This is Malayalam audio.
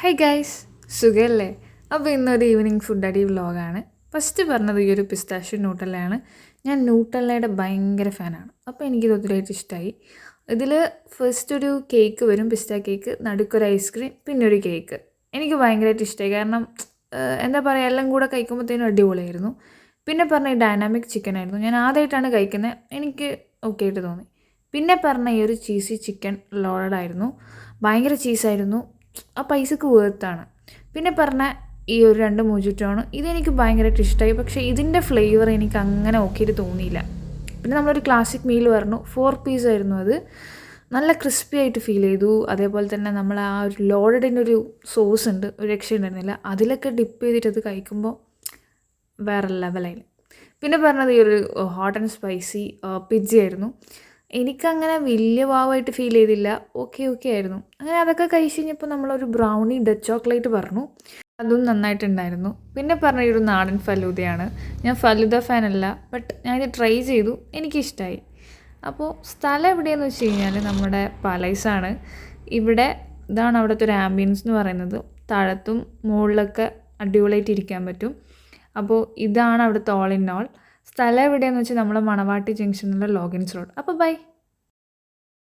ഹായ് ഗൈസ്, സുഖമല്ലേ? അപ്പോൾ ഇന്നൊരു ഈവനിങ് ഫുഡ് അടി വ്ലോഗാണ്. ഫസ്റ്റ് പറഞ്ഞത് ഈ ഒരു പിസ്താഷ്യൂ ന്യൂട്ടല്ലയാണ്. ഞാൻ ന്യൂട്ടല്ലയുടെ ഭയങ്കര ഫാനാണ്. അപ്പോൾ എനിക്കിത് ഒത്തിരിയായിട്ട് ഇഷ്ടമായി. ഇതിൽ ഫസ്റ്റ് ഒരു കേക്ക് വരും, പിസ്ത കേക്ക്, നടുക്കൊരു ഐസ്ക്രീം, പിന്നെ ഒരു കേക്ക്. എനിക്ക് ഭയങ്കരമായിട്ട് ഇഷ്ടമായി. കാരണം എന്താ പറയുക, എല്ലാം കൂടെ കഴിക്കുമ്പോഴത്തേനും അടിപൊളിയായിരുന്നു. പിന്നെ പറഞ്ഞ ഈ ഡൈനാമിക് ചിക്കൻ ആയിരുന്നു. ഞാൻ ആദ്യമായിട്ടാണ് കഴിക്കുന്നത്, എനിക്ക് ഓക്കെ ആയിട്ട് തോന്നി. പിന്നെ പറഞ്ഞ ഈ ഒരു ചീസി ചിക്കൻ ലോഡായിരുന്നു, ഭയങ്കര ചീസായിരുന്നു. ആ പൈസക്ക് വേർത്താണ്. പിന്നെ പറഞ്ഞ ഈ ഒരു 2 മോജിറ്റോണ്, ഇതെനിക്ക് ഭയങ്കരമായിട്ട് ഇഷ്ടമായി. പക്ഷേ ഇതിൻ്റെ ഫ്ലേവർ എനിക്ക് അങ്ങനെ ഓക്കെയായിട്ട് തോന്നിയില്ല. പിന്നെ നമ്മളൊരു ക്ലാസിക് മീൽ പറഞ്ഞു, 4 പീസ് ആയിരുന്നു അത്. നല്ല ക്രിസ്പി ആയിട്ട് ഫീൽ ചെയ്തു. അതേപോലെ തന്നെ നമ്മൾ ആ ഒരു ലോഡഡിൻ്റെ ഒരു സോസ് ഉണ്ട്, ഒരു രക്ഷയുണ്ടായിരുന്നില്ല. അതിലൊക്കെ ഡിപ്പ് ചെയ്തിട്ട് അത് കഴിക്കുമ്പോൾ വേറെ ലെവലായി. പിന്നെ പറഞ്ഞത് ഈ ഒരു ഹോട്ട് ആൻഡ് സ്പൈസി പിസ്സ ആയിരുന്നു. എനിക്കങ്ങനെ വലിയ വാവായിട്ട് ഫീൽ ചെയ്തില്ല, ഓക്കെ ആയിരുന്നു. അങ്ങനെ അതൊക്കെ കഴിച്ച് കഴിഞ്ഞപ്പോൾ നമ്മളൊരു ബ്രൗണി ഡച്ച് ചോക്ലേറ്റ് പറഞ്ഞു, അതും നന്നായിട്ടുണ്ടായിരുന്നു. പിന്നെ പറഞ്ഞ ഒരു നാടൻ ഫലൂദയാണ്. ഞാൻ ഫലൂദ ഫാനല്ല, ബട്ട് ഞാനിത് ട്രൈ ചെയ്തു, എനിക്കിഷ്ടമായി. അപ്പോൾ സ്ഥലം എവിടെയെന്ന് വെച്ച് കഴിഞ്ഞാൽ നമ്മുടെ പാലൈസാണ്. ഇവിടെ ഇതാണ് അവിടുത്തെ ഒരു ആംബിയൻസ് എന്ന് പറയുന്നത്. താഴത്തും മുകളിലൊക്കെ അടിപൊളിയായിട്ട് ഇരിക്കാൻ പറ്റും. അപ്പോൾ ഇതാണ് അവിടുത്തെ ഓൾ ഇൻ ഓൾ. സ്ഥലം എവിടെയെന്ന് വെച്ചാൽ നമ്മൾ മണവാട്ടി ജംഗ്ഷനിലുള്ള ലോഗിൻസ് റോഡ്. അപ്പോൾ ബൈ.